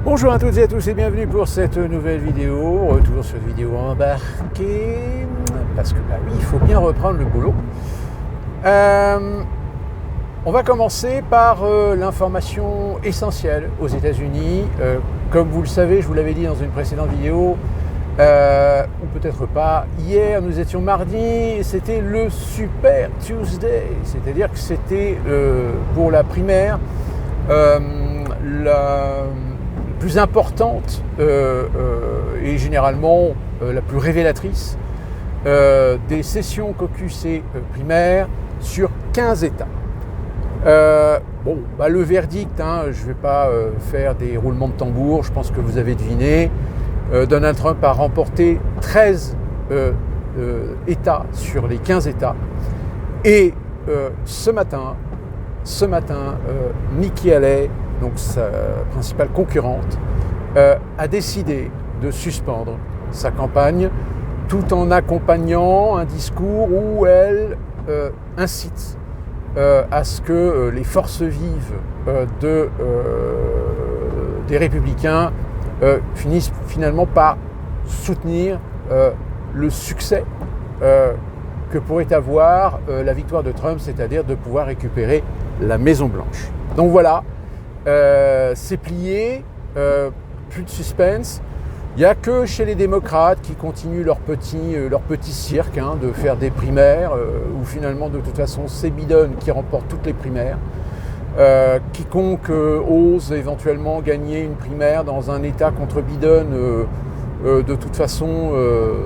Bonjour à toutes et à tous et bienvenue pour cette nouvelle vidéo. Retour sur une vidéo embarquée, parce que oui, il faut bien reprendre le boulot. On va commencer par l'information essentielle aux États-Unis. Comme vous le savez, je vous l'avais dit dans une précédente vidéo, ou peut-être pas, hier nous étions mardi et c'était le Super Tuesday, c'est-à-dire que c'était pour la primaire la plus importante et généralement la plus révélatrice des sessions caucus et primaires sur 15 États. Le verdict, je ne vais pas faire des roulements de tambour, je pense que vous avez deviné. Donald Trump a remporté 13 États sur les 15 États. Et ce matin, Nikki Haley, donc sa principale concurrente, a décidé de suspendre sa campagne tout en accompagnant un discours où elle incite à ce que les forces vives des républicains finissent finalement par soutenir le succès que pourrait avoir la victoire de Trump, c'est-à-dire de pouvoir récupérer la Maison-Blanche. Donc voilà, c'est plié, plus de suspense. Il n'y a que chez les démocrates qui continuent leur petit cirque de faire des primaires, où finalement de toute façon c'est Biden qui remporte toutes les primaires. Quiconque ose éventuellement gagner une primaire dans un État contre Biden, de toute façon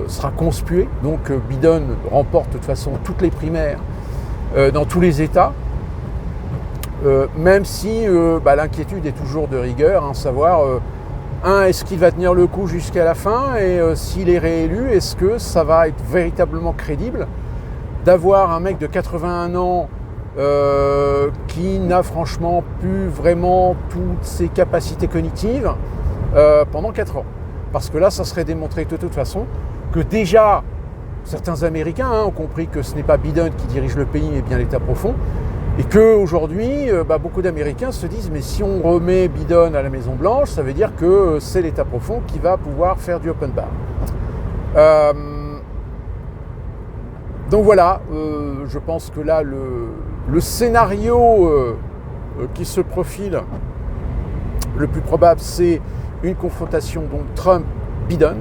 sera conspué. Donc Biden remporte de toute façon toutes les primaires dans tous les États. Même si l'inquiétude est toujours de rigueur, savoir est-ce qu'il va tenir le coup jusqu'à la fin, et s'il est réélu, est-ce que ça va être véritablement crédible d'avoir un mec de 81 ans qui n'a franchement plus vraiment toutes ses capacités cognitives pendant 4 ans. Parce que là, ça serait démontré de toute façon que déjà certains Américains ont compris que ce n'est pas Biden qui dirige le pays, mais bien l'État profond. Et qu'aujourd'hui, beaucoup d'Américains se disent mais si on remet Biden à la Maison-Blanche, ça veut dire que c'est l'État profond qui va pouvoir faire du open bar. Donc voilà, je pense que là, le scénario qui se profile le plus probable, c'est une confrontation donc Trump-Biden,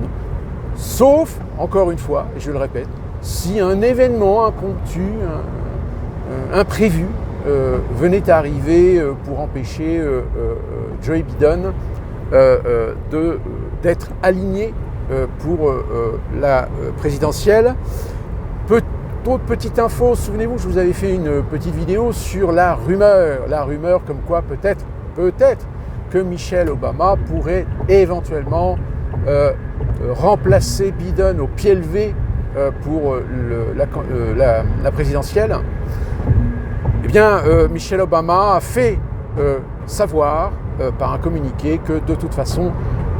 sauf, encore une fois, et je le répète, si un événement impromptu, imprévu venait à arriver pour empêcher Joe Biden d'être aligné pour la présidentielle. Autre petite info, souvenez-vous, je vous avais fait une petite vidéo sur la rumeur comme quoi peut-être que Michelle Obama pourrait éventuellement remplacer Biden au pied levé pour la présidentielle. Eh bien, Michelle Obama a fait savoir par un communiqué que de toute façon,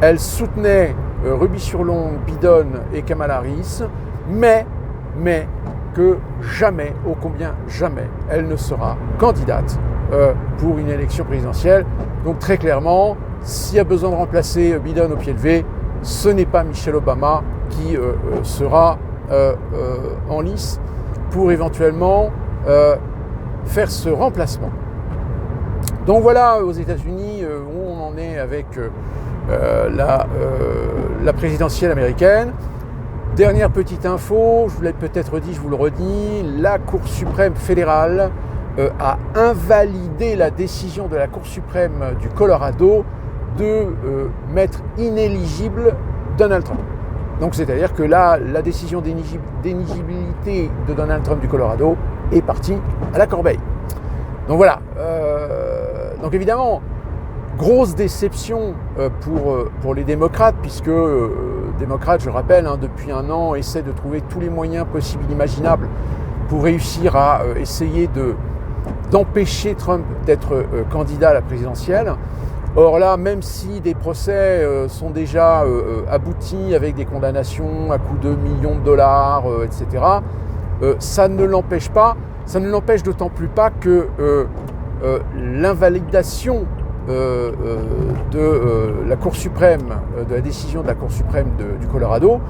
elle soutenait rubis sur l'ongle Biden et Kamala Harris, mais que jamais, ô combien jamais, elle ne sera candidate pour une élection présidentielle. Donc très clairement, s'il y a besoin de remplacer Biden au pied levé, ce n'est pas Michelle Obama qui sera en lice pour éventuellement faire ce remplacement. Donc voilà aux États-Unis où on en est avec la présidentielle américaine. Dernière petite info, je vous l'ai peut-être dit, je vous le redis, la Cour suprême fédérale a invalidé la décision de la Cour suprême du Colorado de mettre inéligible Donald Trump. Donc c'est-à-dire que là, la décision d'éligibilité de Donald Trump du Colorado est partie à la corbeille. Donc voilà. Donc évidemment, grosse déception pour les démocrates, puisque démocrates, je rappelle, depuis un an, essaient de trouver tous les moyens possibles, imaginables, pour réussir à essayer d'empêcher Trump d'être candidat à la présidentielle. Or là, même si des procès sont déjà aboutis avec des condamnations à coût de millions de dollars, etc., ça ne l'empêche d'autant plus pas que l'invalidation de la Cour suprême, de la décision de la Cour suprême du Colorado,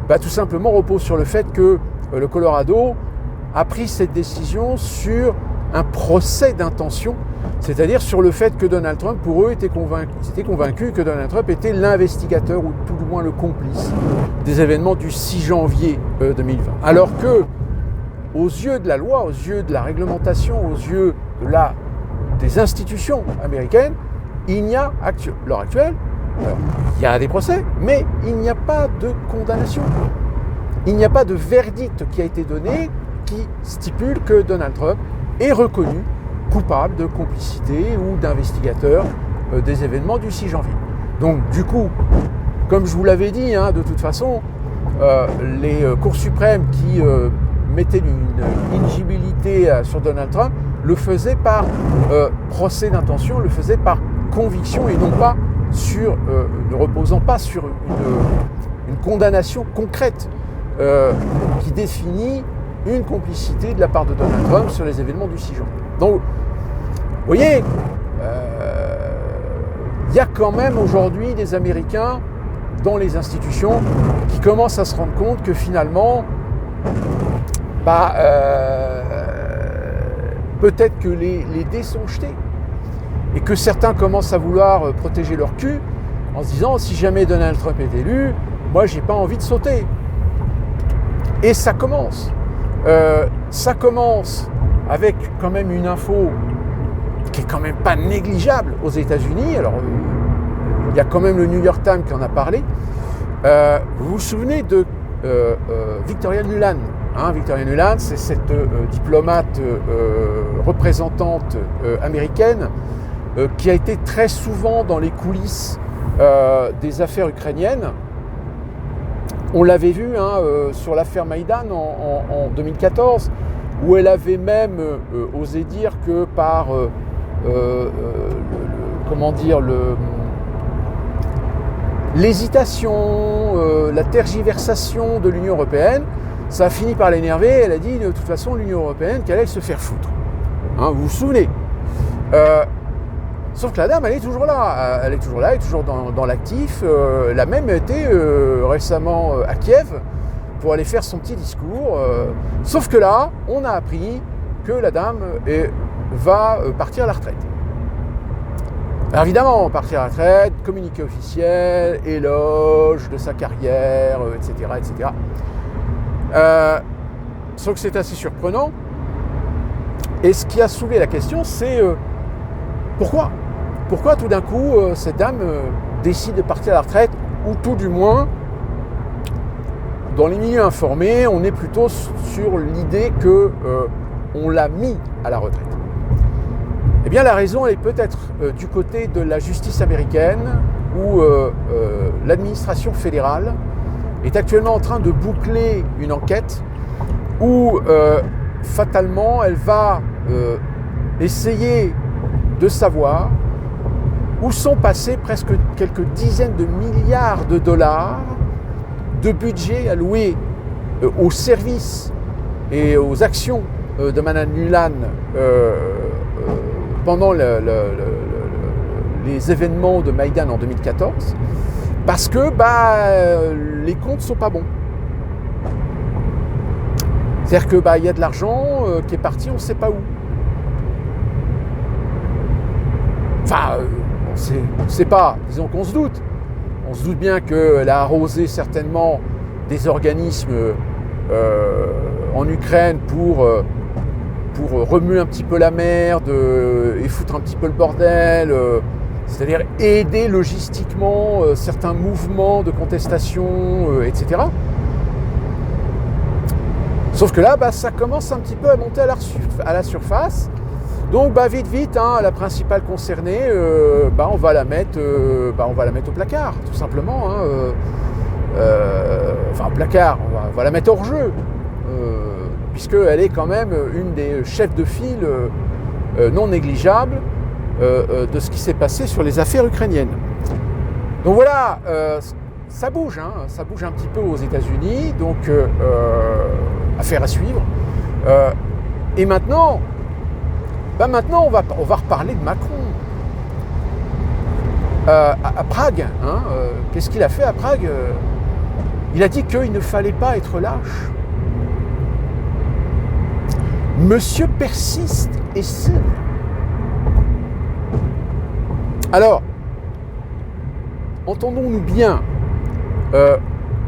tout simplement repose sur le fait que le Colorado a pris cette décision sur un procès d'intention, c'est-à-dire sur le fait que Donald Trump, pour eux, était convaincu que Donald Trump était l'investigateur ou tout du moins le complice des événements du 6 janvier 2020. Alors que, aux yeux de la loi, aux yeux de la réglementation, aux yeux des institutions américaines, il n'y a, à l'heure actuelle, il y a des procès, mais il n'y a pas de condamnation. Il n'y a pas de verdict qui a été donné qui stipule que Donald Trump est reconnu coupable de complicité ou d'investigateur des événements du 6 janvier. Donc du coup, comme je vous l'avais dit, de toute façon, les cours suprêmes qui mettaient une inéligibilité sur Donald Trump le faisaient par procès d'intention, le faisaient par conviction et non pas ne reposant pas sur une condamnation concrète qui définit une complicité de la part de Donald Trump sur les événements du 6 janvier. Donc, vous voyez, il y a quand même aujourd'hui des Américains dans les institutions qui commencent à se rendre compte que finalement, peut-être que les dés sont jetés et que certains commencent à vouloir protéger leur cul en se disant si jamais Donald Trump est élu, moi j'ai pas envie de sauter. Et ça commence. Ça commence avec quand même une info qui est quand même pas négligeable aux États-Unis. Alors, il y a quand même le New York Times qui en a parlé. Vous vous souvenez de Victoria Nuland, Victoria Nuland, c'est cette diplomate représentante américaine qui a été très souvent dans les coulisses des affaires ukrainiennes. On l'avait vu sur l'affaire Maïdan en 2014, où elle avait même osé dire que par l'hésitation, la tergiversation de l'Union européenne, ça a fini par l'énerver. Elle a dit de toute façon l'Union européenne qu'elle allait se faire foutre. Vous vous souvenez Sauf que la dame, elle est toujours là. Elle est toujours là, elle est toujours dans l'actif. Elle a même été récemment à Kiev pour aller faire son petit discours. Sauf que là, on a appris que la dame va partir à la retraite. Alors évidemment, partir à la retraite, communiqué officiel, éloge de sa carrière, etc. etc. Sauf que c'est assez surprenant. Et ce qui a soulevé la question, c'est pourquoi ? Pourquoi tout d'un coup, cette dame décide de partir à la retraite, ou tout du moins, dans les milieux informés, on est plutôt sur l'idée qu'on l'a mis à la retraite. Eh bien, la raison elle est peut-être du côté de la justice américaine, où l'administration fédérale est actuellement en train de boucler une enquête où, fatalement, elle va essayer de savoir où sont passés presque quelques dizaines de milliards de dollars de budget alloué aux services et aux actions de Mme Nuland pendant les événements de Maïdan en 2014, parce que les comptes ne sont pas bons. C'est-à-dire qu'il y a de l'argent qui est parti, on ne sait pas où. Enfin, on ne sait pas, disons qu'on se doute. On se doute bien qu'elle a arrosé certainement des organismes en Ukraine pour remuer un petit peu la merde et foutre un petit peu le bordel, c'est-à-dire aider logistiquement certains mouvements de contestation, etc. Sauf que là, ça commence un petit peu à monter à la surface. Donc vite, la principale concernée, on va la mettre au placard, tout simplement. Au placard, on va la mettre hors jeu, puisqu'elle est quand même une des chefs de file non négligeables de ce qui s'est passé sur les affaires ukrainiennes. Donc voilà, ça bouge un petit peu aux États-Unis, donc affaire à suivre. Et maintenant, on va reparler de Macron. à Prague. Hein, qu'est-ce qu'il a fait à Prague? Il a dit qu'il ne fallait pas être lâche. Monsieur persiste et signe. Alors, entendons-nous bien,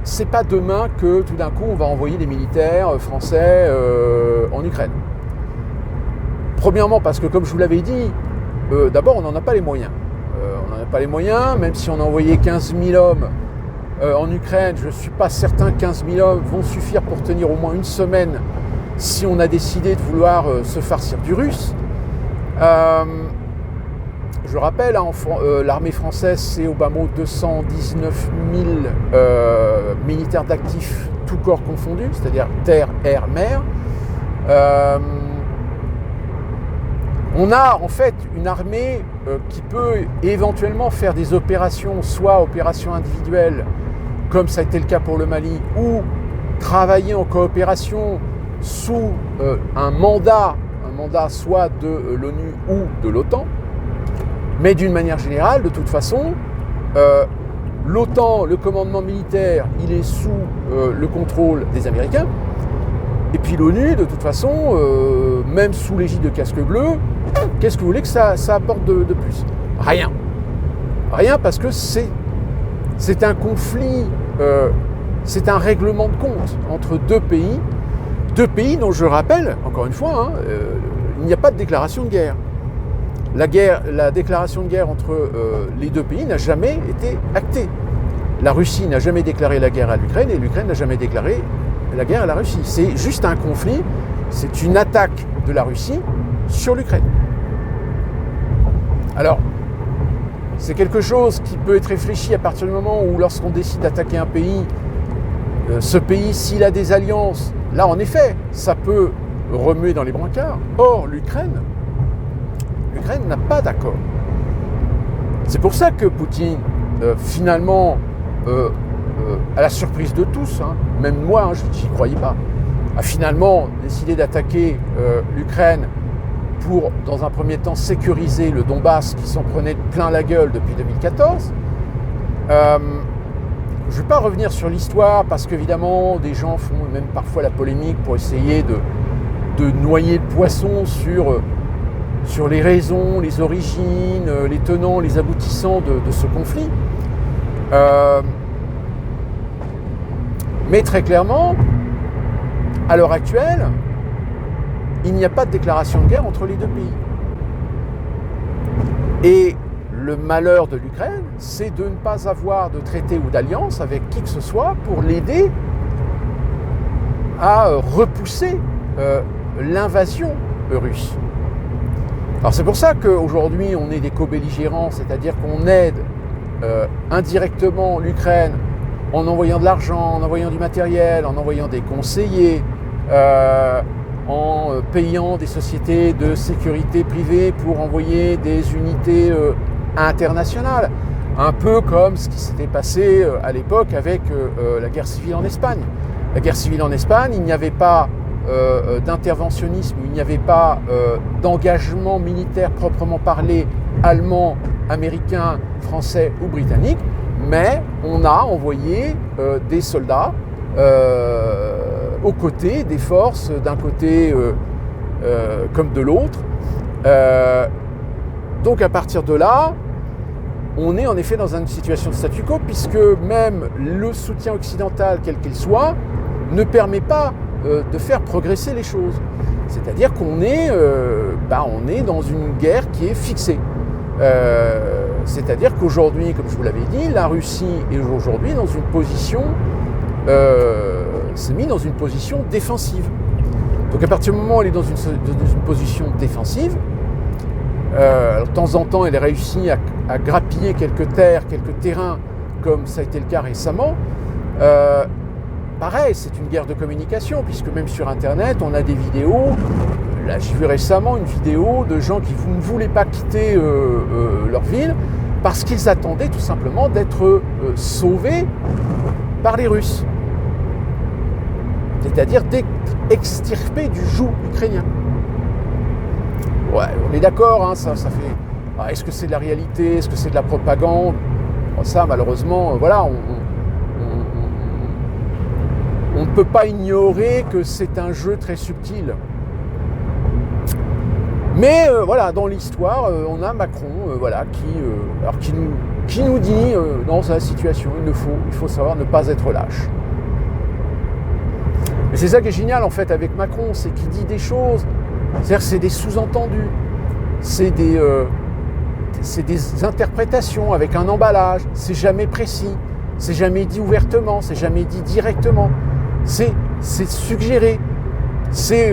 c'est pas demain que tout d'un coup on va envoyer des militaires français en Ukraine. Premièrement parce que, comme je vous l'avais dit, d'abord on n'en a pas les moyens. On n'en a pas les moyens, même si on a envoyé 15 000 hommes en Ukraine, je ne suis pas certain que 15 000 hommes vont suffire pour tenir au moins une semaine si on a décidé de vouloir se farcir du russe. Je rappelle, hein, l'armée française, c'est au bas mot 219 000 militaires d'actifs, tout corps confondu, c'est-à-dire terre, air, mer. On a en fait une armée qui peut éventuellement faire des opérations, soit opérations individuelles, comme ça a été le cas pour le Mali, ou travailler en coopération sous un mandat soit de l'ONU ou de l'OTAN. Mais d'une manière générale, de toute façon, l'OTAN, le commandement militaire, il est sous le contrôle des Américains. Et puis l'ONU, de toute façon, même sous l'égide de Casque Bleu, qu'est-ce que vous voulez que ça apporte de plus? Rien. Rien, parce que c'est un conflit, c'est un règlement de compte entre deux pays dont je rappelle, encore une fois, hein, il n'y a pas de déclaration de guerre. La déclaration de guerre entre les deux pays n'a jamais été actée. La Russie n'a jamais déclaré la guerre à l'Ukraine et l'Ukraine n'a jamais déclaré la guerre à la Russie. C'est juste un conflit, c'est une attaque de la Russie sur l'Ukraine. Alors, c'est quelque chose qui peut être réfléchi à partir du moment où, lorsqu'on décide d'attaquer un pays, ce pays, s'il a des alliances, là en effet, ça peut remuer dans les brancards. Or, l'Ukraine n'a pas d'accord. C'est pour ça que Poutine, finalement, à la surprise de tous, hein, même moi, hein, je n'y croyais pas, a finalement décidé d'attaquer l'Ukraine pour, dans un premier temps, sécuriser le Donbass qui s'en prenait plein la gueule depuis 2014. Je ne vais pas revenir sur l'histoire parce qu'évidemment, des gens font même parfois la polémique pour essayer de noyer le poisson sur les raisons, les origines, les tenants, les aboutissants de ce conflit. Mais très clairement, à l'heure actuelle, il n'y a pas de déclaration de guerre entre les deux pays. Et le malheur de l'Ukraine, c'est de ne pas avoir de traité ou d'alliance avec qui que ce soit pour l'aider à repousser l'invasion russe. Alors c'est pour ça qu'aujourd'hui on est des co-belligérants, c'est-à-dire qu'on aide indirectement l'Ukraine en envoyant de l'argent, en envoyant du matériel, en envoyant des conseillers, en payant des sociétés de sécurité privée pour envoyer des unités internationales. Un peu comme ce qui s'était passé à l'époque avec la guerre civile en Espagne. La guerre civile en Espagne, il n'y avait pas d'interventionnisme, il n'y avait pas d'engagement militaire proprement parlé allemand, américain, français ou britannique, mais on a envoyé des soldats aux côtés des forces d'un côté comme de l'autre. Donc à partir de là, on est en effet dans une situation de statu quo, puisque même le soutien occidental, quel qu'il soit, ne permet pas de faire progresser les choses. C'est-à-dire qu'on est, on est dans une guerre qui est fixée. C'est-à-dire qu'aujourd'hui, comme je vous l'avais dit, la Russie est aujourd'hui dans une position, s'est mise dans une position défensive. Donc à partir du moment où elle est dans une position défensive, de temps en temps, elle réussit à grappiller quelques terres, quelques terrains, comme ça a été le cas récemment. Pareil, c'est une guerre de communication, puisque même sur Internet, on a des vidéos. Là, j'ai vu récemment une vidéo de gens qui ne voulaient pas quitter leur ville parce qu'ils attendaient tout simplement d'être sauvés par les Russes. C'est-à-dire d'être extirpés du joug ukrainien. Ouais, on est d'accord, hein, ça fait Est-ce que c'est de la réalité? Est-ce que c'est de la propagande? Ça, malheureusement, voilà, on ne peut pas ignorer que c'est un jeu très subtil. Mais voilà, dans l'histoire, on a Macron qui nous dit dans sa situation, il faut savoir ne pas être lâche. Et c'est ça qui est génial en fait avec Macron, c'est qu'il dit des choses, c'est-à-dire c'est des sous-entendus, c'est des interprétations avec un emballage, c'est jamais précis, c'est jamais dit ouvertement, c'est jamais dit directement, c'est suggéré, c'est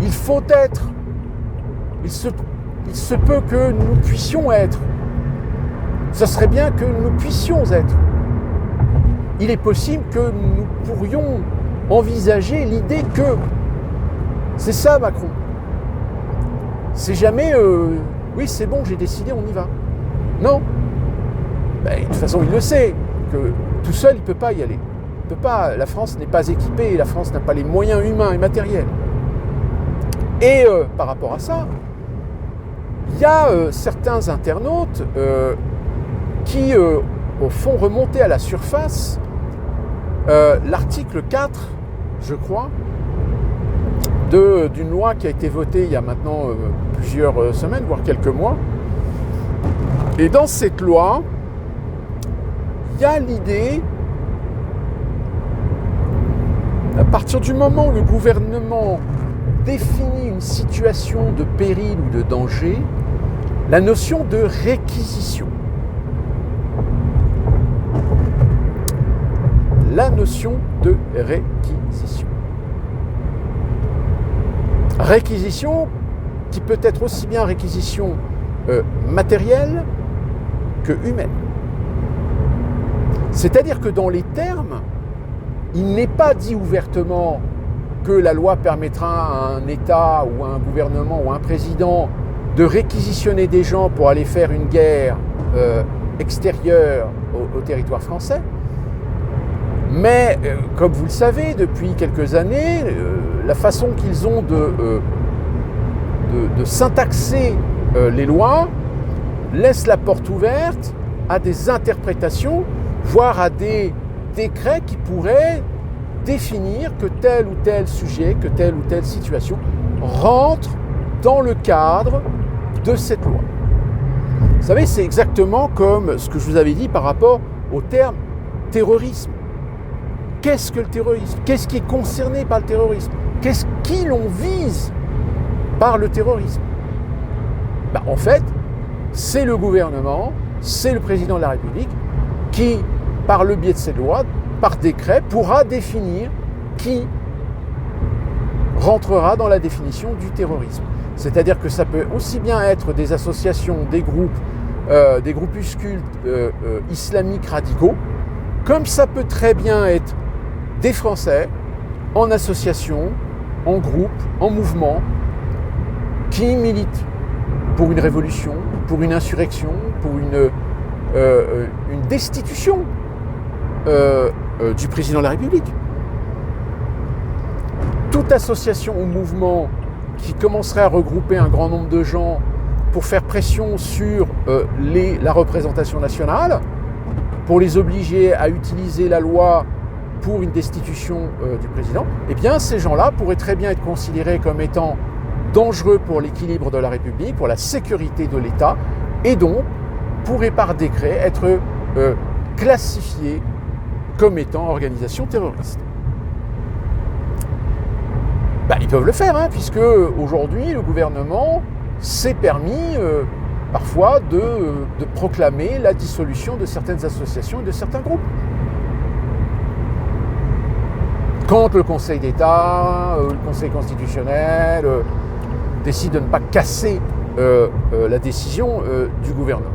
il faut être, il se peut que nous puissions être, ça serait bien que nous puissions être, il est possible que nous pourrions envisager l'idée que, c'est ça Macron, c'est jamais oui c'est bon j'ai décidé on y va, non, de toute façon il le sait que tout seul il ne peut pas y aller, il peut pas, la France n'est pas équipée, la France n'a pas les moyens humains et matériels, et par rapport à ça il y a certains internautes qui font remonter à la surface l'article 4 je crois, d'une loi qui a été votée il y a maintenant plusieurs semaines, voire quelques mois. Et dans cette loi, il y a l'idée, à partir du moment où le gouvernement définit une situation de péril ou de danger, la notion de réquisition. La notion de réquisition. Réquisition qui peut être aussi bien réquisition matérielle que humaine. C'est-à-dire que dans les termes, il n'est pas dit ouvertement que la loi permettra à un État ou à un gouvernement ou à un président de réquisitionner des gens pour aller faire une guerre extérieure au territoire français. Mais, comme vous le savez, depuis quelques années, la façon qu'ils ont de syntaxer les lois laisse la porte ouverte à des interprétations, voire à des décrets qui pourraient définir que tel ou tel sujet, que telle ou telle situation rentre dans le cadre de cette loi. Vous savez, c'est exactement comme ce que je vous avais dit par rapport au terme terrorisme. Qu'est-ce que le terrorisme? Qu'est-ce qui est concerné par le terrorisme? Qu'est-ce qui l'on vise par le terrorisme? En fait, c'est le gouvernement, c'est le président de la République qui, par le biais de cette loi, par décret, pourra définir qui rentrera dans la définition du terrorisme. C'est-à-dire que ça peut aussi bien être des associations, des groupes, des groupuscules islamiques radicaux, comme ça peut très bien être des Français en association, en groupe, en mouvement, qui militent pour une révolution, pour une insurrection, pour une destitution du président de la République. Toute association ou mouvement qui commencerait à regrouper un grand nombre de gens pour faire pression sur la représentation nationale, pour les obliger à utiliser la loi pour une destitution du président, eh bien ces gens-là pourraient très bien être considérés comme étant dangereux pour l'équilibre de la République, pour la sécurité de l'État, et donc pourraient par décret être classifiés comme étant organisation terroriste. Ils peuvent le faire, puisque aujourd'hui le gouvernement s'est permis parfois de proclamer la dissolution de certaines associations et de certains groupes. Quand le Conseil d'État, le Conseil constitutionnel décide de ne pas casser la décision du gouvernement.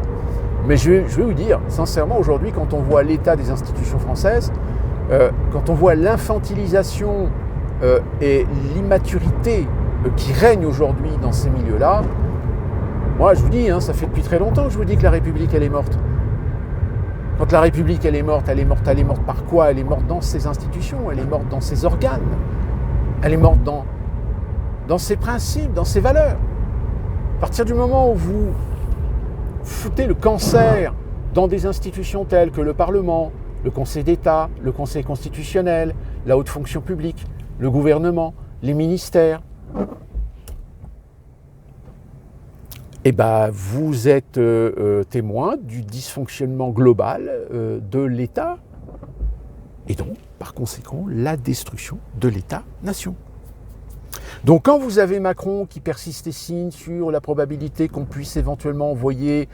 Mais je vais vous dire, sincèrement, aujourd'hui, quand on voit l'état des institutions françaises, quand on voit l'infantilisation et l'immaturité qui règne aujourd'hui dans ces milieux-là, moi je vous dis, ça fait depuis très longtemps que je vous dis que la République elle est morte. Quand la République elle est morte par quoi? Elle est morte dans ses institutions, elle est morte dans ses organes, elle est morte dans ses principes, dans ses valeurs. À partir du moment où vous foutez le cancer dans des institutions telles que le Parlement, le Conseil d'État, le Conseil constitutionnel, la haute fonction publique, le gouvernement, les ministères, eh ben, vous êtes témoin du dysfonctionnement global de l'État et donc, par conséquent, la destruction de l'État-nation. Donc quand vous avez Macron qui persiste et signe sur la probabilité qu'on puisse éventuellement envoyer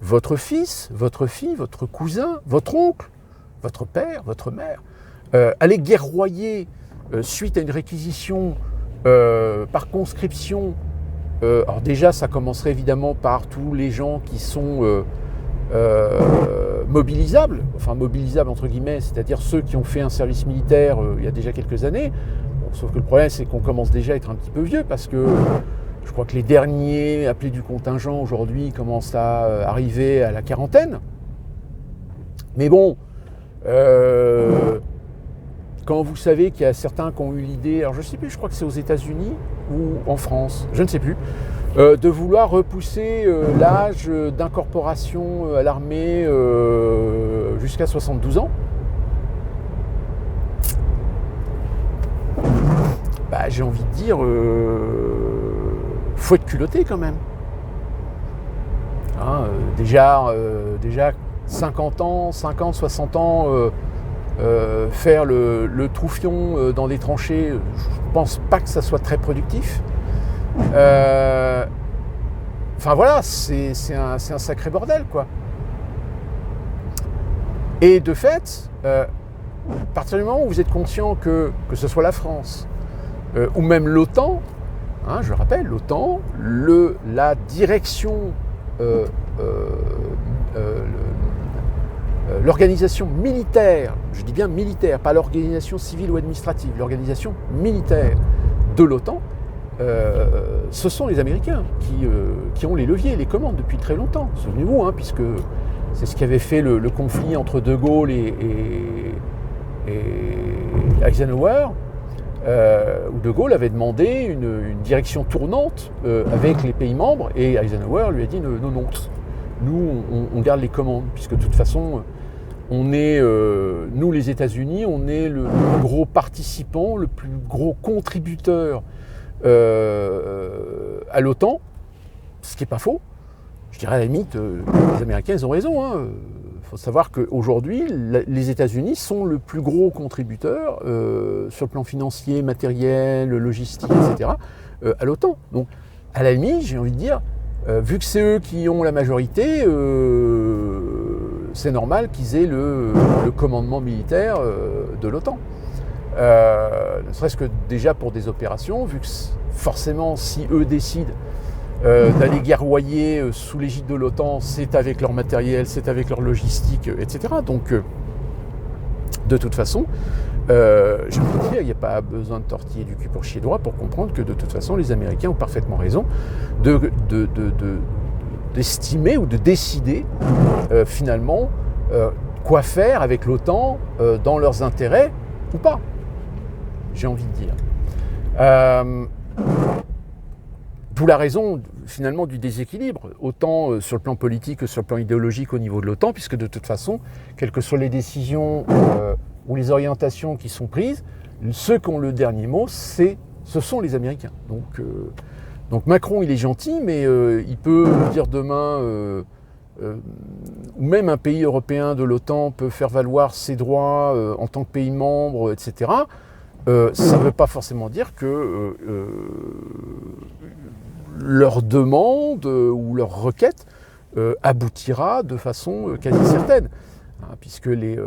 votre fils, votre fille, votre cousin, votre oncle, votre père, votre mère, aller guerroyer suite à une réquisition par conscription. Alors déjà, ça commencerait évidemment par tous les gens qui sont mobilisables, enfin mobilisables entre guillemets, c'est-à-dire ceux qui ont fait un service militaire il y a déjà quelques années. Bon, sauf que le problème, c'est qu'on commence déjà à être un petit peu vieux parce que je crois que les derniers appelés du contingent aujourd'hui commencent à arriver à la quarantaine. Mais bon, quand vous savez qu'il y a certains qui ont eu l'idée, alors je ne sais plus, je crois que c'est aux États-Unis ou en France, je ne sais plus, de vouloir repousser l'âge d'incorporation à l'armée jusqu'à 72 ans. Bah, j'ai envie de dire, faut être culotté quand même. Hein, déjà 50 ans, 50, 60 ans, faire le troufion dans des tranchées, je pense pas que ça soit très productif. Enfin voilà, c'est un sacré bordel, quoi. Et de fait, à partir du moment où vous êtes conscient que ce soit la France, ou même l'OTAN, hein, je rappelle, l'OTAN, la direction, l'organisation militaire, je dis bien militaire, pas l'organisation civile ou administrative, l'organisation militaire de l'OTAN, ce sont les Américains qui ont les leviers, les commandes depuis très longtemps. Souvenez-vous, hein, puisque c'est ce qui avait fait le conflit entre De Gaulle et Eisenhower, où De Gaulle avait demandé une direction tournante avec les pays membres, et Eisenhower lui a dit non, nous on garde les commandes, puisque de toute façon, on est, nous les États-Unis, on est le plus gros participant, le plus gros contributeur à l'OTAN, ce qui n'est pas faux. Je dirais à la limite, les Américains, ils ont raison. Il faut savoir qu'aujourd'hui, les États-Unis sont le plus gros contributeur sur le plan financier, matériel, logistique, etc., à l'OTAN. Donc, à la limite, j'ai envie de dire, vu que c'est eux qui ont la majorité, c'est normal qu'ils aient le commandement militaire de l'OTAN. Ne serait-ce que déjà pour des opérations, vu que forcément, si eux décident d'aller guerroyer sous l'égide de l'OTAN, c'est avec leur matériel, c'est avec leur logistique, etc. Donc, de toute façon, je peux dire, il n'y a pas besoin de tortiller du cul pour chier droit pour comprendre que de toute façon, les Américains ont parfaitement raison d'estimer ou de décider finalement quoi faire avec l'OTAN dans leurs intérêts ou pas, j'ai envie de dire. D'où la raison finalement du déséquilibre, autant sur le plan politique que sur le plan idéologique au niveau de l'OTAN, puisque de toute façon, quelles que soient les décisions ou les orientations qui sont prises, ceux qui ont le dernier mot, ce sont les Américains. Donc Macron, il est gentil, mais il peut dire demain, ou même un pays européen de l'OTAN peut faire valoir ses droits en tant que pays membre, etc. Ça ne veut pas forcément dire que leur demande ou leur requête aboutira de façon quasi certaine. Puisque les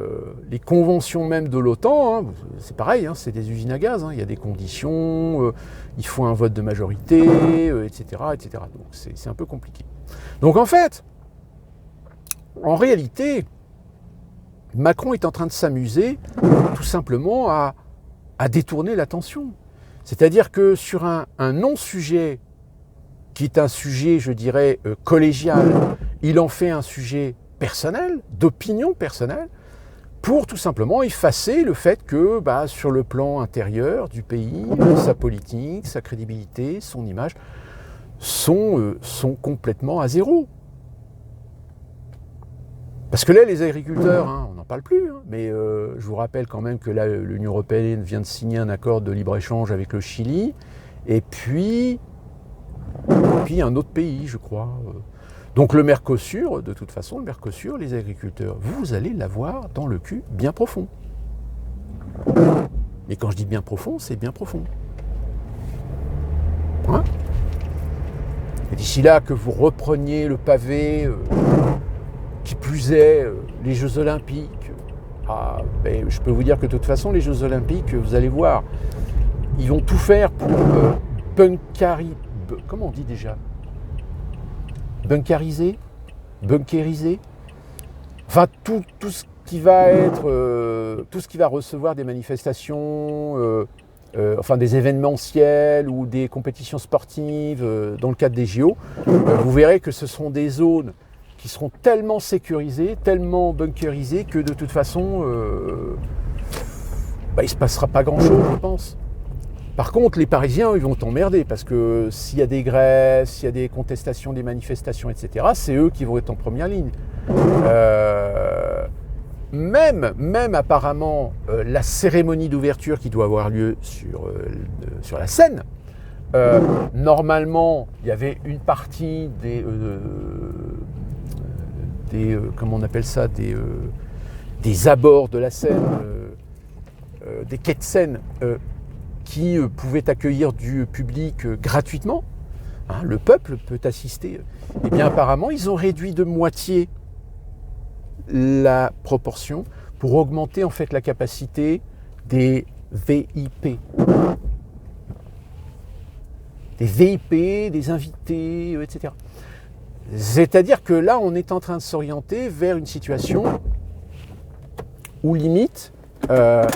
conventions même de l'OTAN, c'est pareil, c'est des usines à gaz, il y a des conditions, il faut un vote de majorité, etc., etc. Donc c'est un peu compliqué. Donc en fait, en réalité, Macron est en train de s'amuser tout simplement à détourner l'attention. C'est-à-dire que sur un non-sujet, qui est un sujet, je dirais, collégial, il en fait un sujet personnel, d'opinion personnelle, pour tout simplement effacer le fait que sur le plan intérieur du pays, sa politique, sa crédibilité, son image sont complètement à zéro. Parce que là, les agriculteurs, hein, on n'en parle plus, hein, mais je vous rappelle quand même que là, l'Union européenne vient de signer un accord de libre-échange avec le Chili, et puis un autre pays, je crois. Donc le Mercosur, de toute façon, le Mercosur, les agriculteurs, vous allez l'avoir dans le cul bien profond. Et quand je dis bien profond, c'est bien profond. Hein? Et d'ici là, que vous repreniez le pavé, qui plus est, les Jeux Olympiques, ben, je peux vous dire que de toute façon, les Jeux Olympiques, vous allez voir, ils vont tout faire pour comment on dit déjà? Bunkériser? Enfin, tout ce qui va être, tout ce qui va recevoir des manifestations, enfin des événementiels ou des compétitions sportives dans le cadre des JO, vous verrez que ce seront des zones qui seront tellement sécurisées, tellement bunkerisées que de toute façon, il ne se passera pas grand-chose, je pense. Par contre, les Parisiens, ils vont t'emmerder parce que s'il y a des grèves, s'il y a des contestations, des manifestations, etc., c'est eux qui vont être en première ligne. Même apparemment, la cérémonie d'ouverture qui doit avoir lieu sur la Seine, normalement, il y avait une partie comment on appelle ça, des abords de la Seine, des quais de Seine, qui pouvaient accueillir du public gratuitement. Hein, le peuple peut assister. Eh bien, apparemment, ils ont réduit de moitié la proportion pour augmenter en fait la capacité des VIP. Des VIP, des invités, etc. C'est-à-dire que là, on est en train de s'orienter vers une situation où limite, ça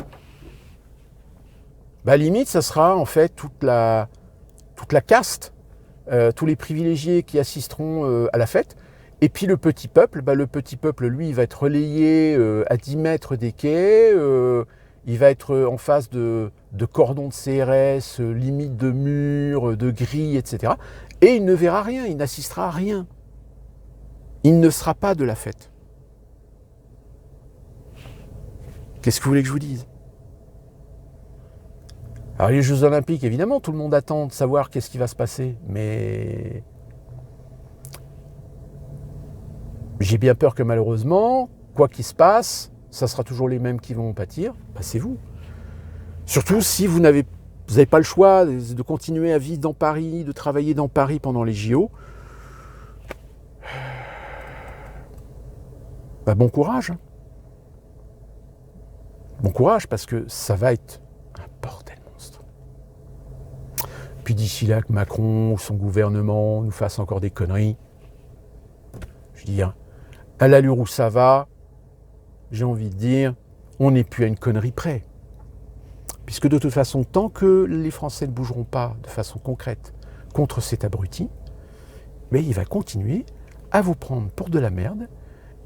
sera en fait toute la caste, tous les privilégiés qui assisteront à la fête. Et puis le petit peuple, lui, il va être relayé à 10 mètres des quais, il va être en face de cordons de CRS, limite de murs, de grilles, etc. Et il ne verra rien, il n'assistera à rien. Il ne sera pas de la fête. Qu'est-ce que vous voulez que je vous dise ? Alors les Jeux Olympiques, évidemment, tout le monde attend de savoir qu'est-ce qui va se passer, mais j'ai bien peur que malheureusement, quoi qu'il se passe, ça sera toujours les mêmes qui vont pâtir, c'est vous. Surtout si vous n'avez pas le choix de continuer à vivre dans Paris, de travailler dans Paris pendant les JO. Bon courage. Bon courage, parce que ça va être un bordel monstre. Puis d'ici là, que Macron ou son gouvernement nous fasse encore des conneries, je veux dire, à l'allure où ça va, j'ai envie de dire, on n'est plus à une connerie près. Puisque de toute façon, tant que les Français ne bougeront pas de façon concrète contre cet abruti, mais il va continuer à vous prendre pour de la merde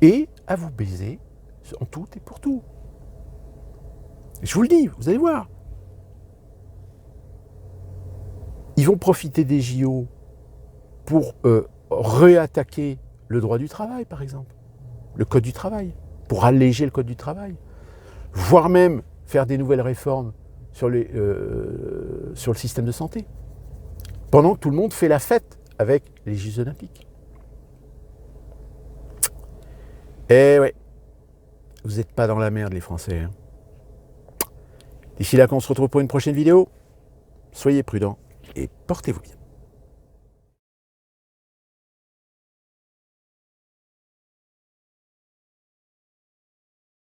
et à vous baiser en tout et pour tout. Et je vous le dis, vous allez voir. Ils vont profiter des JO pour réattaquer le droit du travail, par exemple, le code du travail, pour alléger le code du travail, voire même faire des nouvelles réformes sur le système de santé, pendant que tout le monde fait la fête avec les Jeux Olympiques. Eh ouais, vous n'êtes pas dans la merde les Français. Hein. D'ici là qu'on se retrouve pour une prochaine vidéo, soyez prudents et portez-vous bien.